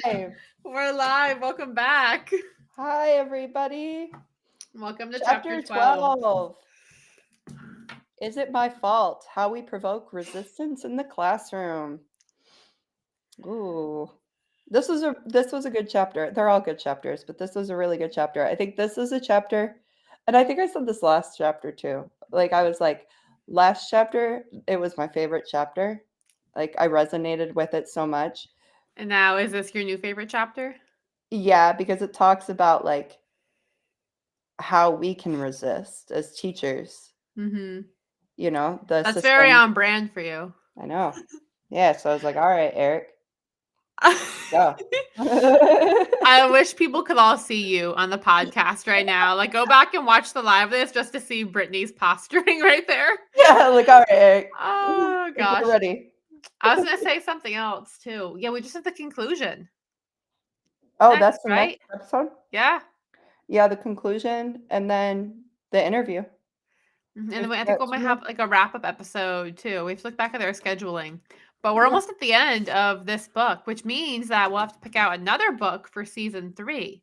live. We're live. Welcome back. Hi, everybody. Welcome to Chapter 12. Is it my fault? How we provoke resistance in the classroom. Ooh. This was a good chapter. They're all good chapters, but this was a really good chapter. I think this is a chapter, and I think I said this last chapter too. I was like, last chapter, it was my favorite chapter. I resonated with it so much. And now, is this your new favorite chapter? Yeah, because it talks about how we can resist as teachers. Mm-hmm. The That's system. very on brand for you. I know. Yeah, so I was like, all right, Eric, go. I wish people could all see you on the podcast right now. Go back and watch the live of this just to see Brittany's posturing right there. Yeah, all right, Eric. Oh, gosh. We're ready. I was going to say something else, too. Yeah, we just had the conclusion. Oh, that's the next episode? Yeah. Yeah, the conclusion and then the interview. And then I think we might have a wrap-up episode, too. We have to look back at our scheduling. But we're almost at the end of this book, which means that we'll have to pick out another book for season 3.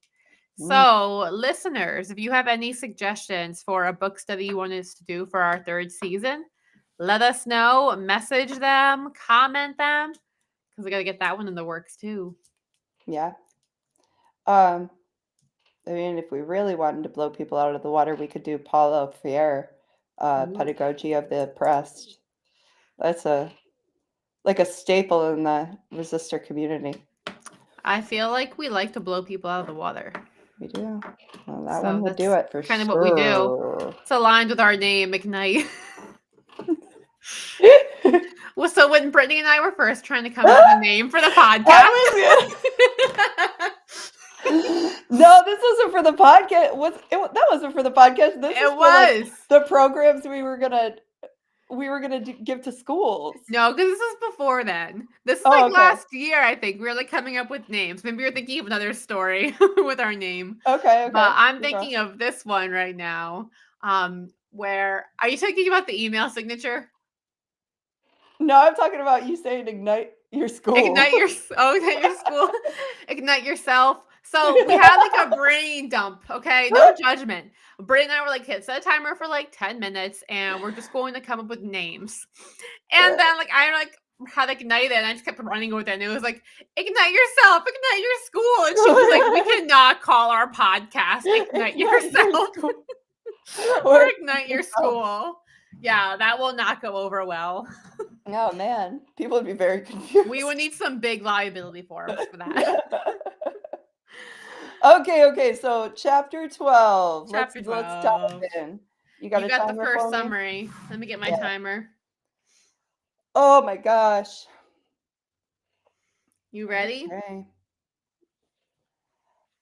So, listeners, if you have any suggestions for a book study you want us to do for our 3rd season, let us know. Message them, comment them, because we got to get that one in the works, too. Yeah. I mean, if we really wanted to blow people out of the water, we could do Paulo Freire, Pedagogy of the Oppressed. That's a staple in the resistor community. I feel like we like to blow people out of the water. We do. Well, that one would do it for kind sure. of what we do. It's aligned with our name, Ignite. Well, so when Brittany and I were first trying to come up with a name for the podcast. No, this wasn't for the podcast. That wasn't for the podcast. This was for, the programs we were gonna give to schools. No, because this was before then. This is last year, I think. We were coming up with names. Maybe we're thinking of another story with our name. Okay. But I'm thinking of this one right now. Where are you talking about the email signature? No, I'm talking about you saying ignite your school. Ignite your school. Ignite yourself. So we had a brain dump, okay? No judgment. Britt and I were set a timer for 10 minutes and we're just going to come up with names. And then I had ignited and I just kept running with it. And it was ignite yourself, ignite your school. And she was we cannot call our podcast Ignite Yourself or Ignite Your School. Yeah, that will not go over well. Oh, man. People would be very confused. We would need some big liability forms for that. Okay. So, chapter 12. Let's dive in. You got the first summary. Let me get my timer. Oh, my gosh. You ready? Okay.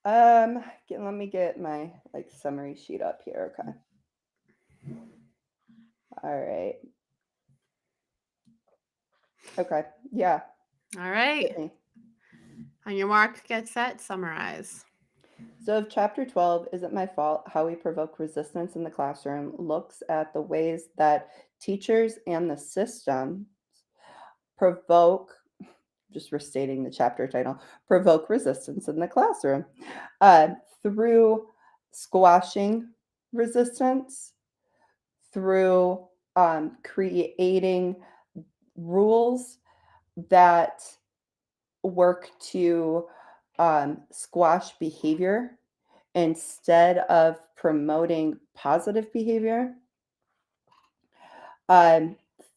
Let me get my summary sheet up here. Okay. All right. Okay. Yeah. All right. On your mark, get set, summarize. So if chapter 12, Is It My Fault? How We Provoke Resistance in the Classroom, looks at the ways that teachers and the system provoke, just restating the chapter title, provoke resistance in the classroom through squashing resistance, through creating rules that work to squash behavior instead of promoting positive behavior,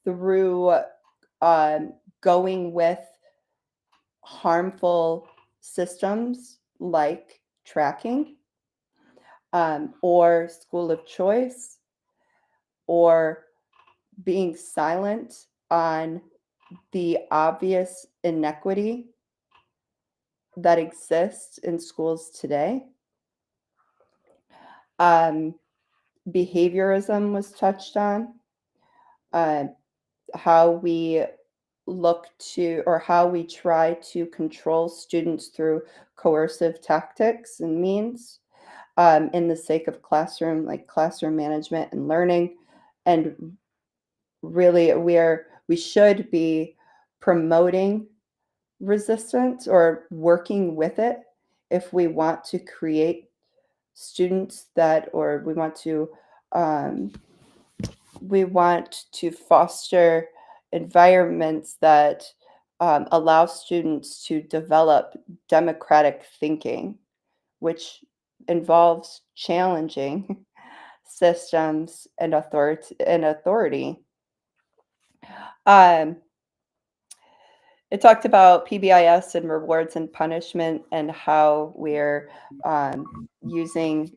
through going with harmful systems like tracking or school of choice, or being silent on the obvious inequity that exists in schools today. Behaviorism was touched on, how we look to, or how we try to control students through coercive tactics and means in the sake of classroom management and learning. And really we should be promoting resistance or working with it if we want to create students that, or um, we want to foster environments that allow students to develop democratic thinking, which involves challenging systems and authority. Um, it talked about PBIS and rewards and punishment and how we're using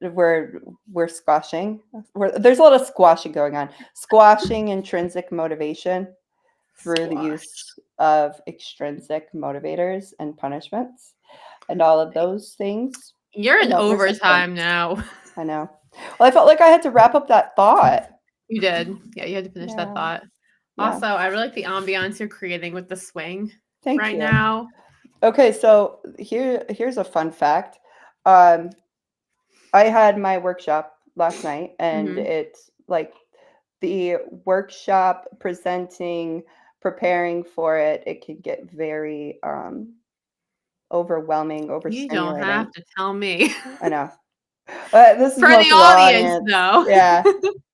we're squashing. There's a lot of squashing going on. Squashing intrinsic motivation through the Squash. use of extrinsic motivators and punishments, and all of those things You're in promote resistance. overtime now. I know. Well, I felt like I had to wrap up that thought. You did. Yeah, you had to finish that Yeah. thought. Yeah. Also, I really like the ambiance you're creating with the swing Thank right you. now. Okay, so here's a fun fact. I had my workshop last night, and Mhm. it's like the workshop presenting, preparing for it, it can get very overwhelming, You don't have overstimulating. to tell me. I know. This is For the mostly our audience, audience. though. Yeah.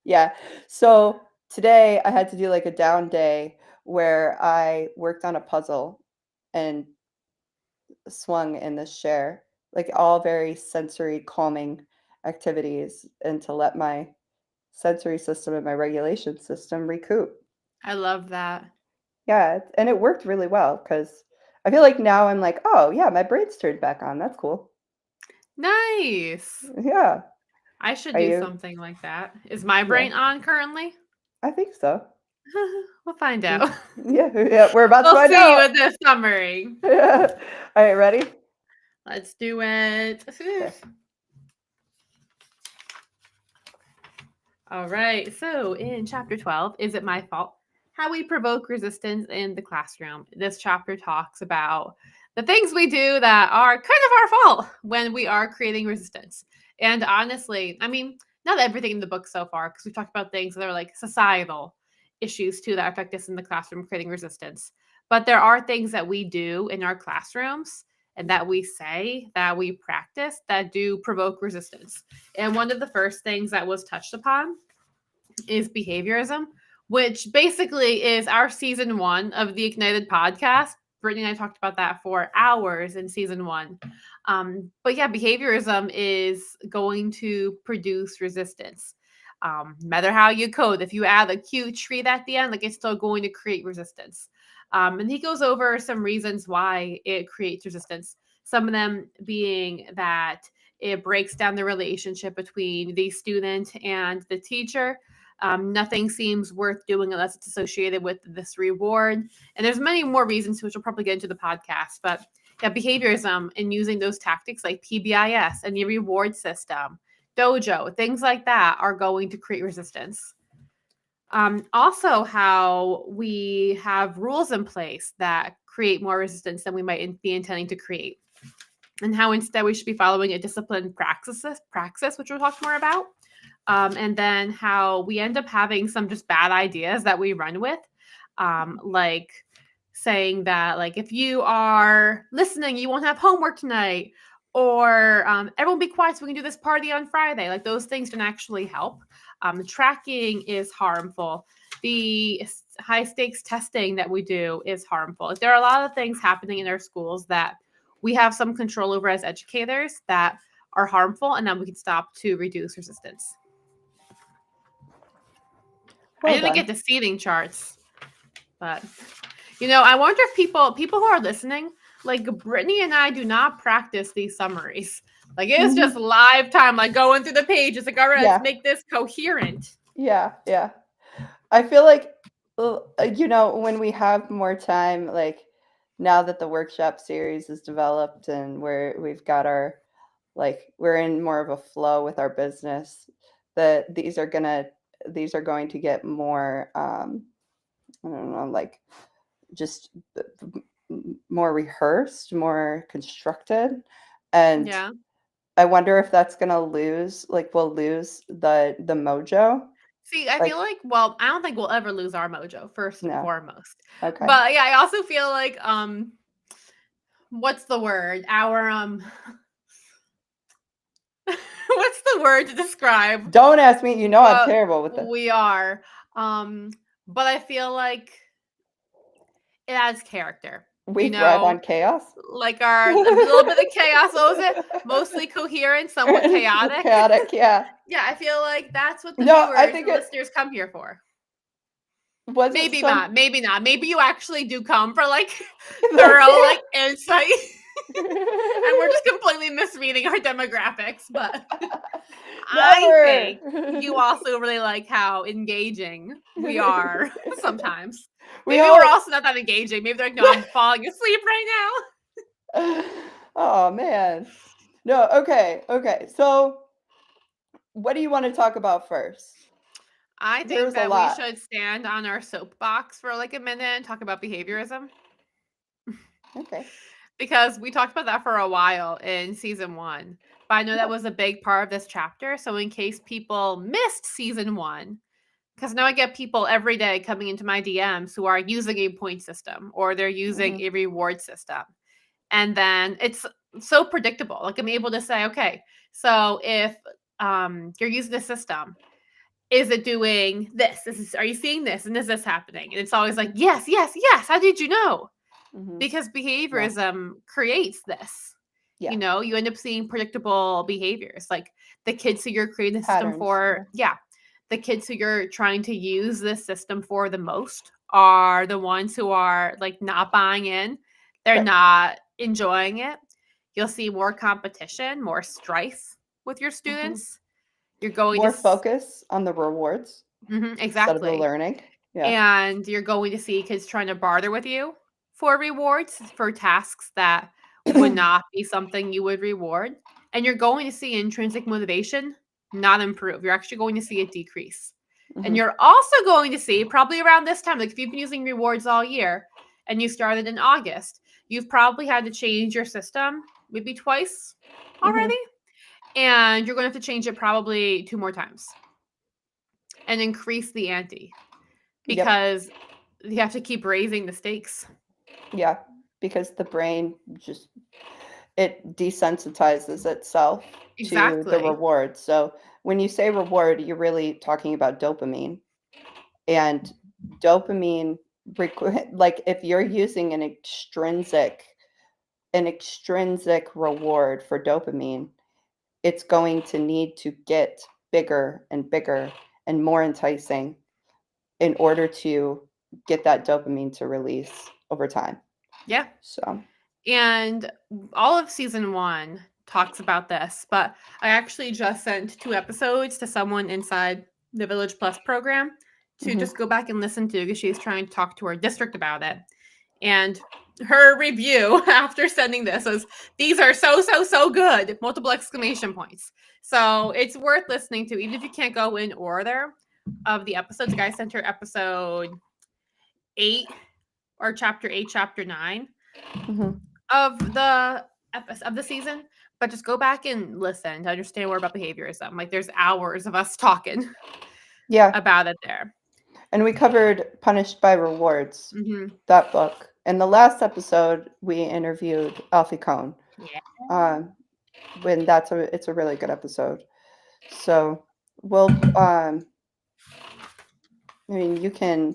Yeah. So today I had to do like a down day where I worked on a puzzle and swung in this chair, like all very sensory calming activities, and to let my sensory system and my regulation system recoup. I love that. Yeah, and it worked really well because I feel like now I'm like, oh yeah, my brain's turned back on. That's cool. Nice. Yeah. I should Are do you? something like that. Is my Yeah, brain on currently? I think so. We'll find Mm. out. Yeah, yeah, we're about to We'll find see out. with this summary. All right, ready? Let's do it. Okay. All right. So in chapter 12, Is It My Fault? How we provoke resistance in the classroom. This chapter talks about the things we do that are kind of our fault when we are creating resistance. And honestly, I mean, not everything in the book so far, because we've talked about things that are like societal issues too that affect us in the classroom creating resistance. But there are things that we do in our classrooms and that we say, that we practice, that do provoke resistance. And one of the first things that was touched upon is behaviorism, which basically is our season 1 of the Ignited podcast. Brittany and I talked about that for hours in season 1. But yeah, behaviorism is going to produce resistance. Matter how you code, if you add a cute treat at the end, like it's still going to create resistance. And he goes over some reasons why it creates resistance. Some of them being that it breaks down the relationship between the student and the teacher. Nothing seems worth doing unless it's associated with this reward. And there's many more reasons, which we'll probably get into the podcast. But yeah, behaviorism and using those tactics like PBIS and the reward system, dojo, things like that are going to create resistance. Also, how we have rules in place that create more resistance than we might be intending to create, and how instead we should be following a disciplined praxis, which we'll talk more about. And then how we end up having some just bad ideas that we run with, like saying that like if you are listening, you won't have homework tonight, or everyone be quiet so we can do this party on Friday. Like those things don't actually help. Tracking is harmful. The high stakes testing that we do is harmful. Like, there are a lot of things happening in our schools that we have some control over as educators that are harmful, and then we can stop to reduce resistance. Well I didn't done. get the seating charts, but I wonder if people who are listening, like Brittany and I, do not practice these summaries. Like it's just live time, like going through the pages. Like, all right, let's make this coherent. Yeah, yeah. I feel like, when we have more time, like now that the workshop series is developed and we've got our, like, we're in more of a flow with our business, that these are going to get more, I don't know, like just more rehearsed, more constructed. And Yeah. I wonder if that's gonna we'll lose the mojo. See, I feel Like, like, well, I don't think we'll ever lose our mojo, first and no. foremost. Okay. But yeah, I also feel like what's the word? Our what's the word to describe Don't ask me. You know I'm what terrible with this. we are? But I feel like it adds character. We thrive on chaos. Like our a little bit of chaos. What was it? Mostly coherent, somewhat chaotic. Chaotic, yeah. Yeah, I feel like that's what the No, I viewers think and it listeners come here for. wasn't Maybe some. not. Maybe not. Maybe you actually do come for like thorough like insight, and we're just completely misreading our demographics. But I Never. think you also really like how engaging we are sometimes. We Maybe we're all. also not that engaging. Maybe they're like, no, I'm falling asleep right Oh man. No, okay, okay. So what do you want to talk about first? now. I think There's a that we lot. should stand on our soapbox for like a minute and talk about behaviorism. Okay. Because we talked about that for a while in season 1. But I know that Yeah. was a big part of this chapter. So in case people missed season 1, because now I get people every day coming into my DMs who are using a point system or they're using Mhm. a reward system. And then it's so predictable. Like I'm able to say, okay, so if you're using the system, is it doing this? Are you seeing this? And is this happening? And it's always like, Mhm. yes, yes, yes. How did you know? Mhm. Because Yeah. behaviorism creates this. Yeah. You end up seeing predictable behaviors. Like the kids who you're creating the system Patterns. for, yeah, the kids who you're trying to use this system for the most are the ones who are like not buying in. They're Right. not enjoying it. You'll see more competition, more strife with your Mhm. students. You're going to More focus on the rewards instead of the exactly. learning. Yeah. And you're going to see kids trying to barter with you for rewards for tasks that would not be something you would reward. And you're going to see intrinsic motivation not improve. You're actually going to see it decrease. And Mhm. you're also going to see probably around this time, like if you've been using rewards all year and you started in August, you've probably had to change your system maybe twice Mhm. already. And you're going to have to change it probably 2 more times and increase the ante Yep. because you have to keep raising the stakes. Yeah. Because the brain just it desensitizes itself to the Exactly. reward. So when you say reward, you're really talking about dopamine. And dopamine like if you're using an extrinsic reward for dopamine, it's going to need to get bigger and bigger and more enticing in order to get that dopamine to release over time. Yeah. So, And all of season 1 talks about this, but I actually just sent 2 episodes to someone inside the Village Plus program to mhm. just go back and listen to because she's trying to talk to her district about it. And her review after sending this was, these are so, so, so good. Multiple exclamation points. So it's worth listening to, even if you can't go in order of the episodes. The guy sent her episode 8 or chapter 8, chapter 9 Mhm. of the season, but just go back and listen to understand more about behaviorism. Like there's hours of us talking Yeah, about it there. and we covered Punished by Rewards, Hmm. that book. In the last episode, we interviewed Alfie Kohn. Yeah. Um, when it's a really good episode. So we'll I mean you can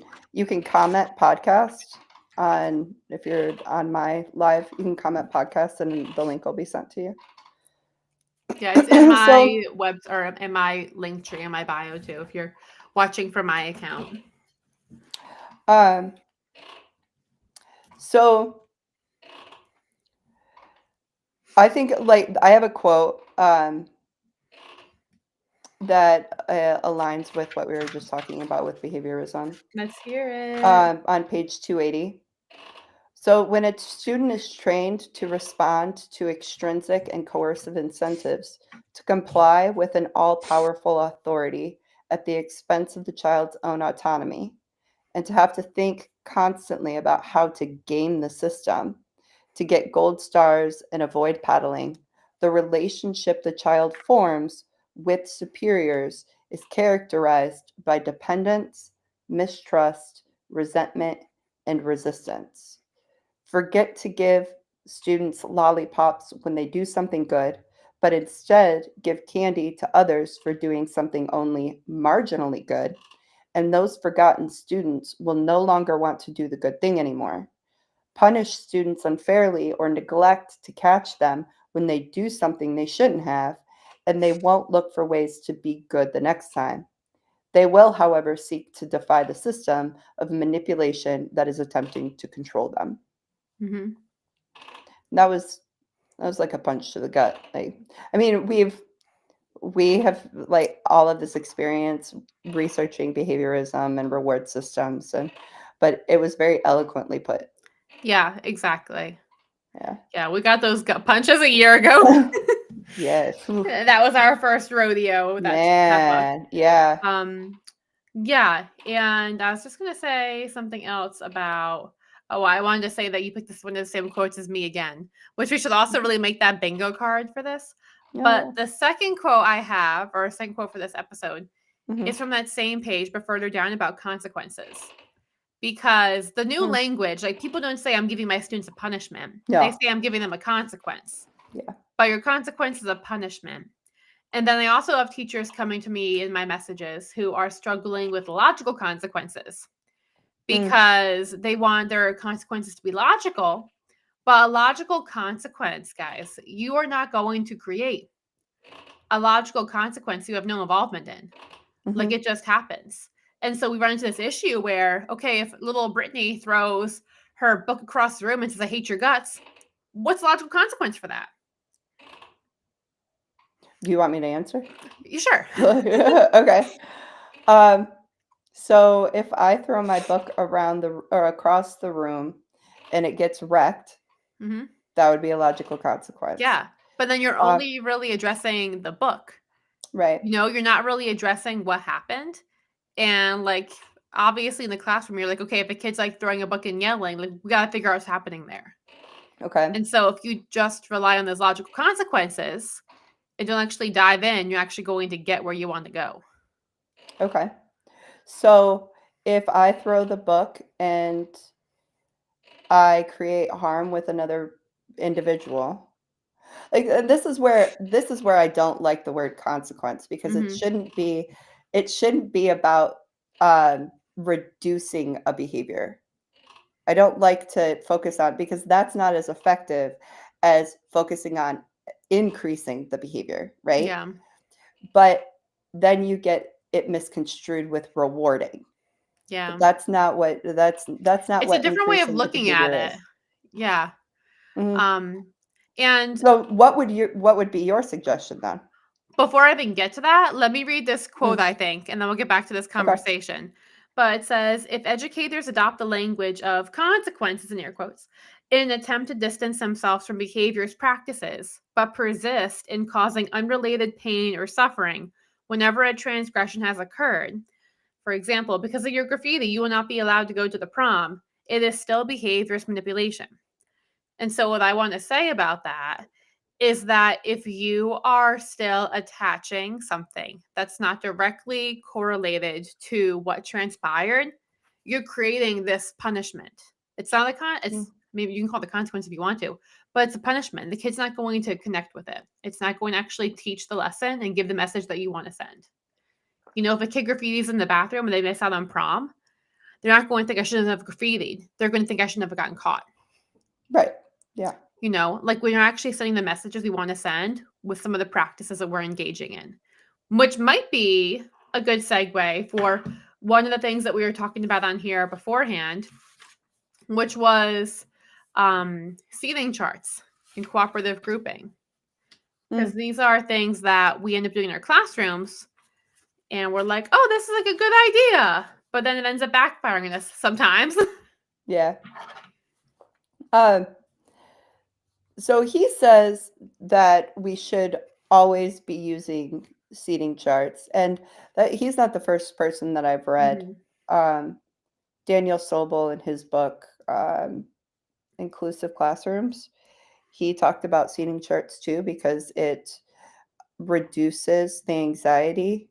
comment podcast on if you're on my live, you can comment podcast and the link will be sent to Yeah, it's in you. So my web or in my link tree in my bio too. If you're watching from my account, um so I think like I have a quote that aligns with what we were just talking about with behaviorism let's hear it. on page 280. So, when a student is trained to respond to extrinsic and coercive incentives, to comply with an all powerful authority at the expense of the child's own autonomy, and to have to think constantly about how to game the system to get gold stars and avoid paddling, the relationship the child forms with superiors is characterized by dependence, mistrust, resentment, and resistance. Forget to give students lollipops when they do something good, but instead give candy to others for doing something only marginally good, and those forgotten students will no longer want to do the good thing anymore. Punish students unfairly or neglect to catch them when they do something they shouldn't have, and they won't look for ways to be good the next time. They will, however, seek to defy the system of manipulation that is attempting to control them. Mm-hmm. That was like a punch to the gut. I mean, we have like all of this experience researching behaviorism and reward systems, but it was very eloquently put. Yeah, exactly. Yeah. Yeah, we got those gut punches a year ago. Yes. Oof. That was our first rodeo. That book. Man. Yeah. Yeah, and I was just gonna say something else about. Oh, I wanted to say that you picked this one of the same quotes as me again, which we should also really make that bingo card for this. But No. the second quote I have, or second quote for this episode, Mhm. is from that same page, but further down about consequences. Because the new Mm. language, like people don't say I'm giving my students a punishment. They No. say I'm giving them a consequence. Yeah. But your consequence is a punishment. And then I also have teachers coming to me in my messages who are struggling with logical consequences Mm. because they want their consequences to be logical. But a logical consequence, guys, you are not going to create. A logical consequence you have no involvement in. Like Mhm. it just happens. And so we run into this issue where, okay, if little Brittany throws her book across the room and says, I hate your guts, what's the logical consequence for that? Do you want me to answer? You sure? Okay. Um, so if I throw my book around or across the room and it gets wrecked, hmm that would be a logical consequence. Yeah. But then you're Um, only really addressing the book. right. You're not really addressing what happened. And like, obviously in the classroom, you're like, okay, if a kid's like throwing a book and yelling, like, we got to figure out what's happening there. Okay. And so if you just rely on those logical consequences and don't actually dive in, you're actually going to get where you want to go. Okay. So if I throw the book and I create harm with another individual, like this is where I don't like the word consequence because it hmm shouldn't be about reducing a behavior. I don't like to focus on because that's not as effective as focusing on increasing the behavior, right? Yeah. But then you get it misconstrued with rewarding. But Yeah. that's not It's a what different way of increasing the looking at behavior it. is. Yeah. Mhm. Um, and So what would be your suggestion then? before I even get to that, let me read this quote, Mm, I think, and then we'll get back to this okay. conversation. But it says if educators adopt the language of consequences in air quotes in an attempt to distance themselves from behaviors practices, but persist in causing unrelated pain or suffering whenever a transgression has occurred. For example, because of your graffiti, you will not be allowed to go to the prom. It is still behaviorist manipulation. And so, what I want to say about that is that if you are still attaching something that's not directly correlated to what transpired, you're creating this punishment. It's not a Mm, it's maybe you can call it the consequence if you want to, but it's a punishment. The kid's not going to connect with it. It's not going to actually teach the lesson and give the message that you want to send. If a kid graffitis in the bathroom and they miss out on prom, they're not going to think I shouldn't have graffitied. They're going to think I shouldn't have gotten caught. right. Yeah. Like when you're actually sending the messages we want to send with some of the practices that we're engaging in, which might be a good segue for one of the things that we were talking about on here beforehand, which was seating charts and cooperative grouping. Because Mm, these are things that we end up doing in our classrooms, and we're like, oh, this is like a good idea. But then it ends up backfiring on us sometimes. yeah. Um, so he says that we should always be using seating charts, and that he's not the first person that I've read. hmm Um, Daniel Sobel in his book, Inclusive Classrooms, he talked about seating charts too because it reduces the anxiety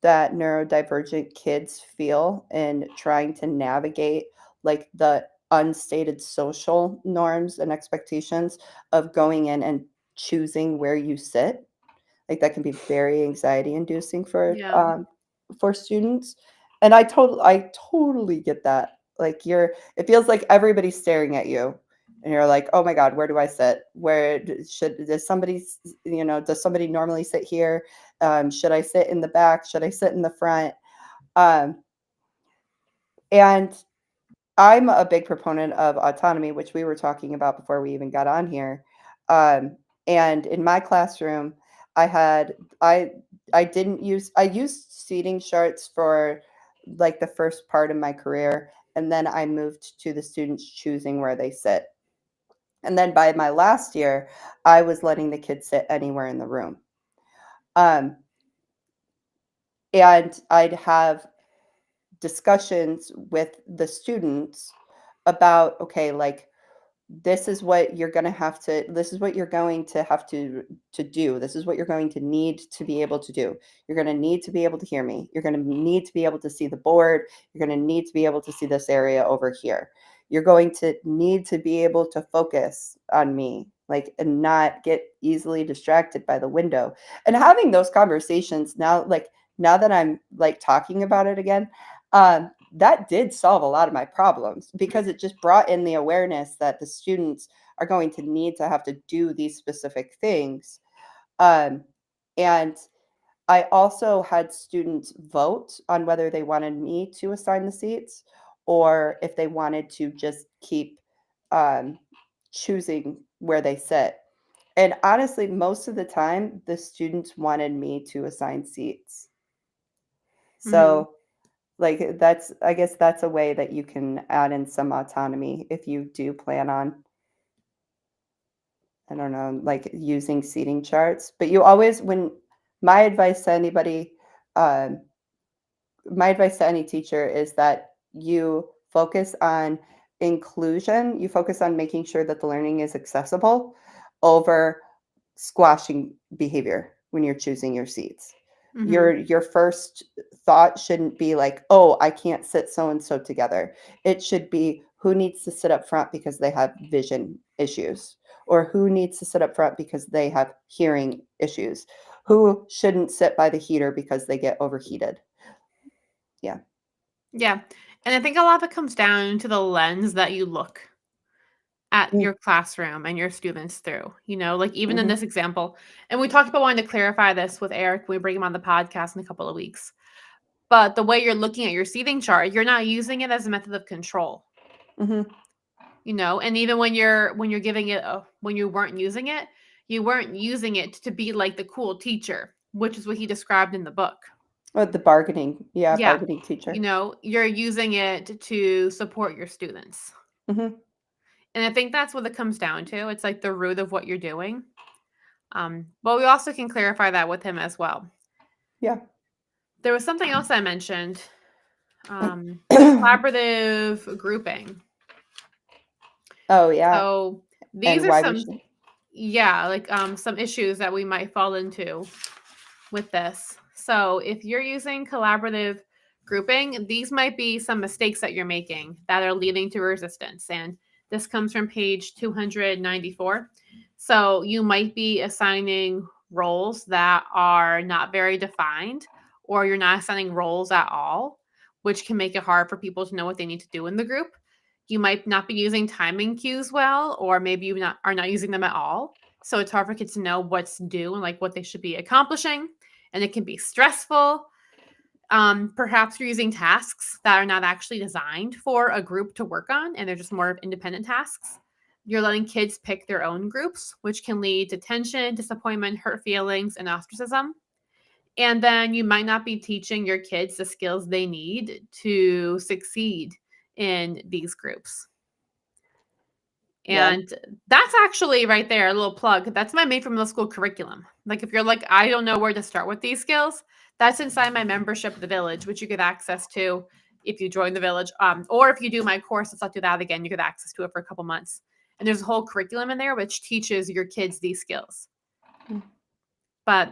that neurodivergent kids feel in trying to navigate like the unstated social norms and expectations of going in and choosing where you sit. Like that can be very anxiety inducing Yeah. for students. And I totally get that. Like it feels like everybody's staring at you and you're like, "Oh my god, where do I sit? Does somebody normally sit here? Should I sit in the back? Should I sit in the front?" Um, and I'm a big proponent of autonomy, which we were talking about before we even got on here. And in my classroom, I had I used seating charts for like the first part of my career, and then I moved to the students choosing where they sit. And then by my last year, I was letting the kids sit anywhere in the room. Um, and I'd have discussions with the students about, okay, like this is what you're going to have to do. This is what you're going to need to be able to do. You're going to need to be able to hear me. You're going to need to be able to see the board. You're going to need to be able to see this area over here. You're going to need to be able to focus on me, like, and not get easily distracted by the window. And having those conversations now, like now that I'm like talking about it again, that did solve a lot of my problems because it just brought in the awareness that the students are going to need to have to do these specific things. Um, and I also had students vote on whether they wanted me to assign the seats or if they wanted to just keep um, choosing where they sit. And honestly, most of the time, the students wanted me to assign seats. Hmm. So like, that's I guess that's a way that you can add in some autonomy if you do plan on, I don't know, like, using seating charts, but you always when my advice to anybody, um, my advice to any teacher is that you focus on inclusion, you focus on making sure that the learning is accessible over squashing behavior when you're choosing your seats. Hmm. Your first thought shouldn't be like, "Oh, I can't sit so and so together." It should be who needs to sit up front because they have vision issues or who needs to sit up front because they have hearing issues. Who shouldn't sit by the heater because they get overheated. Yeah. Yeah. And I think a lot of it comes down to the lens that you look at Mm, your classroom and your students through, like even in mhm, this example. And we talked about wanting to clarify this with Eric when we bring him on the podcast in a couple of weeks. But the way you're looking at your seating chart, you're not using it as a method of control, mhm. and even when you're giving it when you weren't using it, you weren't using it to be like the cool teacher, which is what he described in the book. Oh, the bargaining. Yeah, Yeah. bargaining teacher. You're using it to support your students. Mhm. And I think that's what it comes down to. It's like the root of what you're doing. But we also can clarify that with him as well. Yeah. There was something else I mentioned. Collaborative grouping. Oh, yeah, So these and are why we some, should yeah, like some issues that we might fall into with this. So if you're using collaborative grouping, these might be some mistakes that you're making that are leading to resistance. And this comes from page 294. So you might be assigning roles that are not very defined, or you're not assigning roles at all, which can make it hard for people to know what they need to do in the group. You might not be using timing cues well, or maybe are not using them at all. So it's hard for kids to know what's due and like what they should be accomplishing, and it can be stressful. Perhaps you're using tasks that are not actually designed for a group to work on, and they're just more of independent tasks. You're letting kids pick their own groups, which can lead to tension, disappointment, hurt feelings, and ostracism. And then you might not be teaching your kids the skills they need to succeed in these groups. yeah. And that's actually right there, a little plug. That's my made from middle school curriculum. Like if you're like, I don't know where to start with these skills, that's inside my membership of the village, which you get access to if you join the village. Or if you do my course, let's not do that again, you get access to it for a couple months. And there's a whole curriculum in there which teaches your kids these skills. Mm. But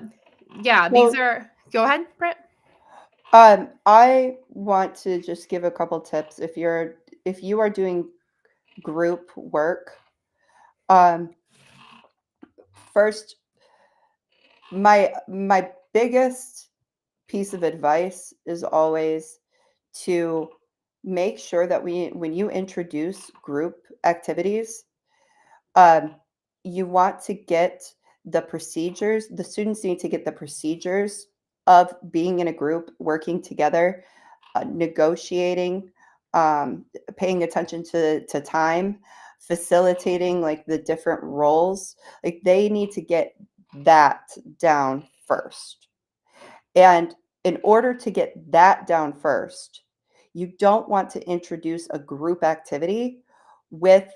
yeah, these Well, are go ahead, Britt. I want to just give a couple tips if you are doing group work. Um, First, my biggest piece of advice is always to make sure that when you introduce group activities, um, you want to get the students need to get the procedures of being in a group, working together, negotiating, um, paying attention to time, facilitating like the different roles. Like they need to get that down first. And in order to get that down first, you don't want to introduce a group activity with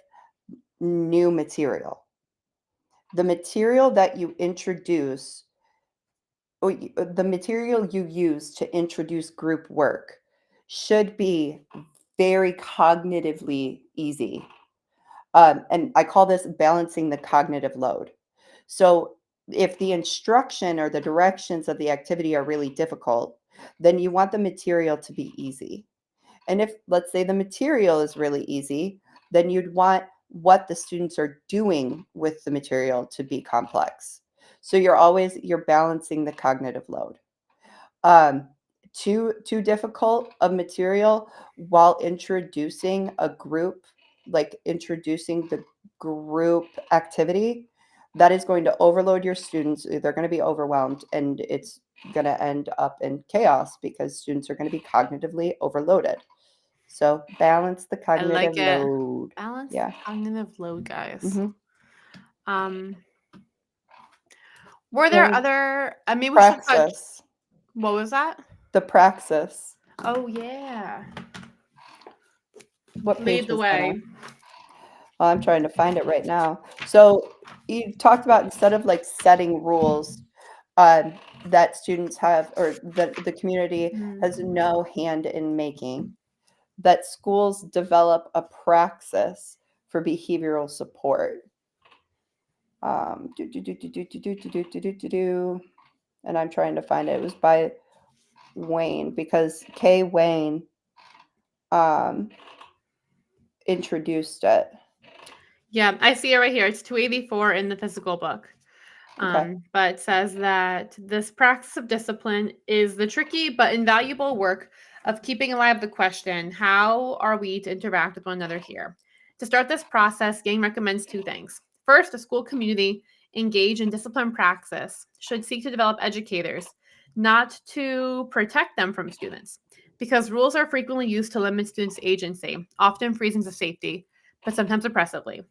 new material. The material that you introduce, the material you use to introduce group work should be very cognitively easy. And I call this balancing the cognitive load. So if the instruction or the directions of the activity are really difficult, then you want the material to be easy. And if, let's say, the material is really easy, then you'd want what the students are doing with the material to be complex. So you're balancing the cognitive load. um, too difficult of material while introducing a group, like introducing the group activity, that is going to overload your students. They're going to be overwhelmed, and it's going to end up in chaos because students are going to be cognitively overloaded. So balance the I cognitive like it. load. Balance the Yeah. cognitive load, guys. Hmm. Um, were there Then other? I mean, we should touch. praxis. What was that? The praxis. Oh yeah, What lead page the was that on? way. Well, I'm trying to find it right now. So you talked about, instead of like setting rules, um, that students have, or that the community has Mm. no hand in making, that schools develop a praxis for behavioral support. Do, do, do, do, do, do, do, do, do, do, do, do. And I'm trying to find it. It was by Wayne, because Kay Wayne um, introduced it. Yeah, I see it right here. It's 284 in the physical book. Okay. But it says that this practice of discipline is the tricky but invaluable work of keeping alive the question, how are we to interact with one another here? To start this process, Yang recommends two things. First, a school community engaged in discipline praxis should seek to develop educators, not to protect them from students, because rules are frequently used to limit students' agency, often for reasons of safety, but sometimes oppressively.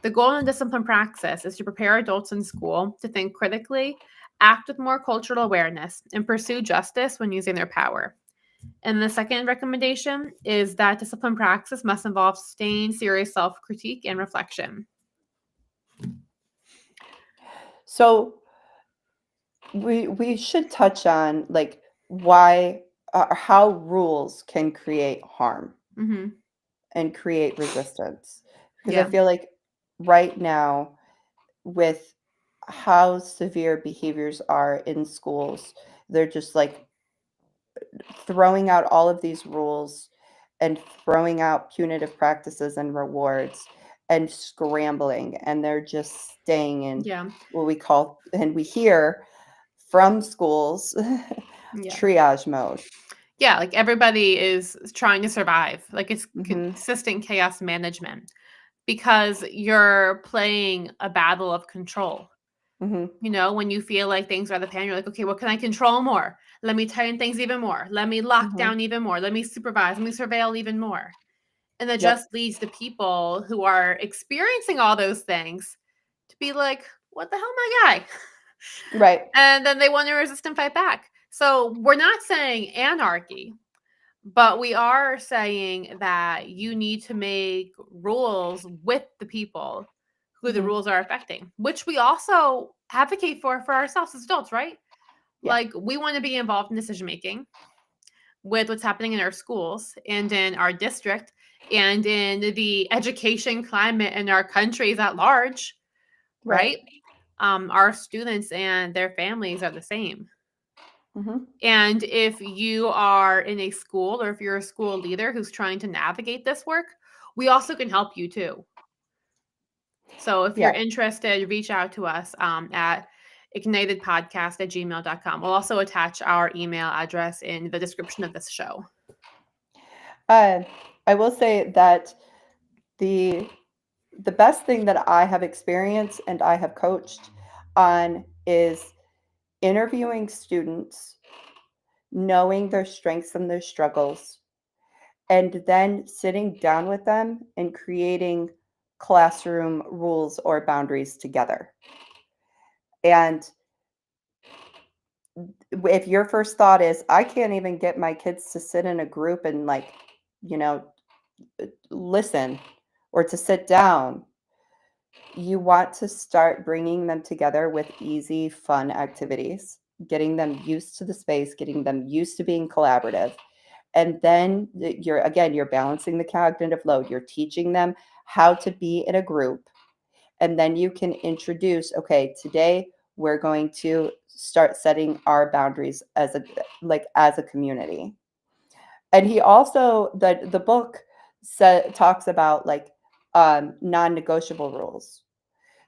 The goal in discipline praxis is to prepare adults in school to think critically, act with more cultural awareness, and pursue justice when using their power. And the second recommendation is that discipline praxis must involve sustained, serious self critique and reflection. So we should touch on like why, how rules can create harm Mm-hmm. and create resistance, because I Yeah. feel like right now, with how severe behaviors are in schools, they're just like throwing out all of these rules and throwing out punitive practices and rewards and scrambling, and they're just staying in Yeah. what we call, and we hear from schools, Yeah. triage mode. Yeah. Like everybody is trying to survive. Like it's Mhm, consistent chaos management because you're playing a battle of control. mhm, You know, when you feel like things are out of hand, you're like, okay, what can I control more? Let me tighten things even more. Let me lock mhm. down even more. Let me supervise. Let me surveil even more. And that Yep, just leads to people who are experiencing all those things to be like, what the hell, my guy? right. And then they want to resist and fight back. So we're not saying anarchy, but we are saying that you need to make rules with the people who the Mhm, rules are affecting, which we also advocate for ourselves as adults, right? yeah, Like we want to be involved in decision making with what's happening in our schools and in our district and in the education climate in our countries at large, right. right? Our students and their families are the same. Mhm, And if you are in a school or if you're a school leader who's trying to navigate this work, we also can help you too. So if you're Yeah. interested, reach out to us at ignitedpodcast@gmail.com. We'll also attach our email address in the description of this show. I will say that the best thing that I have experienced and I have coached on is interviewing students, knowing their strengths and their struggles, and then sitting down with them and creating classroom rules or boundaries together. And if your first thought is, I can't even get my kids to sit in a group and, like, you know, listen or to sit down, you want to start bringing them together with easy, fun activities, getting them used to the space, getting them used to being collaborative. And then you're balancing the cognitive load. You're teaching them how to be in a group. And then you can introduce, okay, today we're going to start setting our boundaries as a community. And he also, the book talks about, like, non-negotiable rules.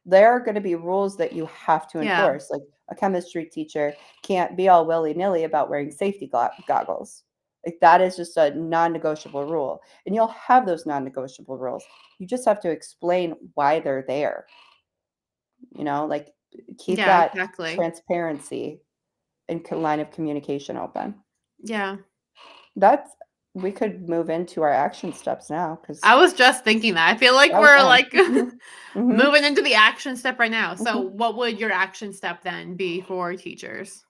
There are going to be rules that you have to Yeah. enforce. Like, a chemistry teacher can't be all willy-nilly about wearing safety goggles. Like, that is just a non-negotiable rule. And you'll have those non-negotiable rules. You just have to explain why they're there. Like, keep Yeah, that exactly. transparency and line of communication open. Yeah. We could move into our action steps now, because I was just thinking that. I feel like that was we're fun. like Mhm. moving into the action step right now. So Mhm. what would your action step then be for teachers?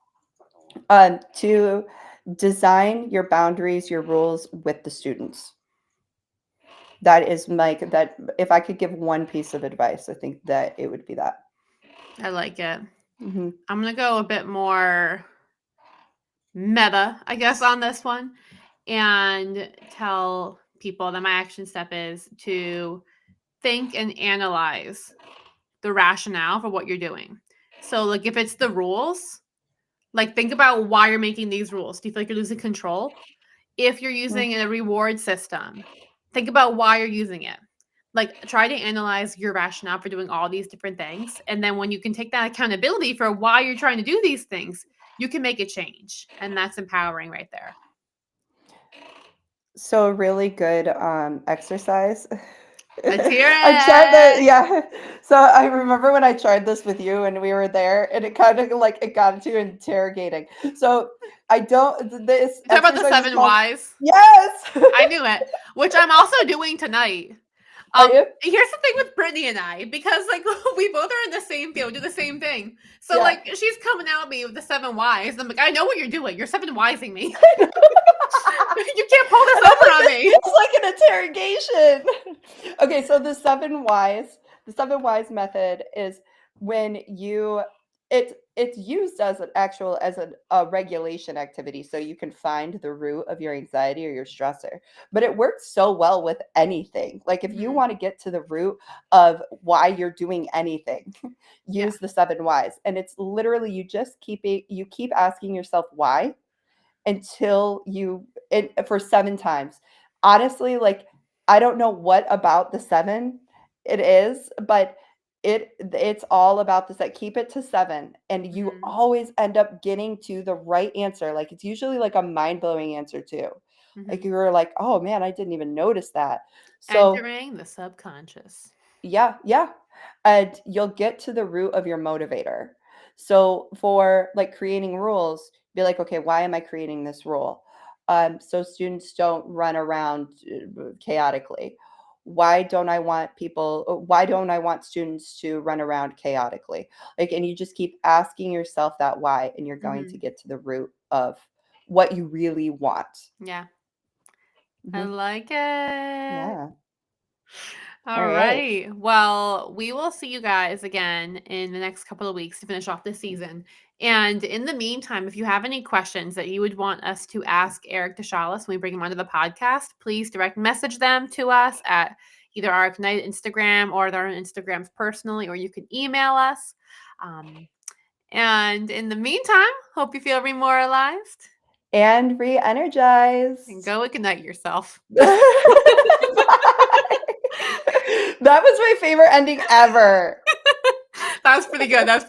To design your boundaries, your rules with the students. That is that. If I could give one piece of advice, I think that it would be that. I like it. Mhm. I'm going to go a bit more meta, I guess, on this one and tell people that my action step is to think and analyze the rationale for what you're doing. So, like, if it's the rules, like, think about why you're making these rules. Do you feel like you're losing control? If you're using a reward system, think about why you're using it. Like, try to analyze your rationale for doing all these different things. And then when you can take that accountability for why you're trying to do these things, you can make a change. And that's empowering right there. So a really good exercise. Let's hear I tried that, it. yeah. So I remember when I tried this with you and we were there, and it kind of, like, it got into interrogating. So I don't. This Talk about the exercise is 7 called. whys. Yes. I knew it, which I'm also doing tonight. Are you? Here's the thing with Brittany and I, because, like, we both are in the same field, do the same thing. So, Yeah. like, she's coming at me with the 7 whys. I'm like, I know what you're doing. You're 7 whysing me. You can't pull this over on me. It's like an interrogation. Okay, so the 7 whys method is when it's used as a regulation activity, so you can find the root of your anxiety or your stressor. But it works so well with anything. Like, if you Mhm. want to get to the root of why you're doing anything, Yeah. use the 7 whys. And it's literally, you keep asking yourself why until for 7 times. Honestly, like, I don't know what about the 7 it is, but it's all about this. Like, keep it to 7, and you Mhm. always end up getting to the right answer. Like, it's usually like a mind-blowing answer too. Like, Mhm. you're like, oh man, I didn't even notice that. So Entering the subconscious. yeah, yeah. And you'll get to the root of your motivator. So for, like, creating rules, be like, okay, why am I creating this rule? So students don't run around chaotically. Why don't I want students to run around chaotically? Like, and you just keep asking yourself that why, and you're going to Mhm. get to the root of what you really want. Yeah. I Mhm. like it. Yeah. All All right. right. Well, we will see you guys again in the next couple of weeks to finish off this season. And in the meantime, if you have any questions that you would want us to ask Eric DeShalis when we bring him onto the podcast, please direct message them to us at either our Ignite Instagram or their Instagrams personally, or you can email us. And in the meantime, hope you feel remoralized And and re-energized. go ignite yourself. Bye. That was my favorite ending ever. That was pretty good. That was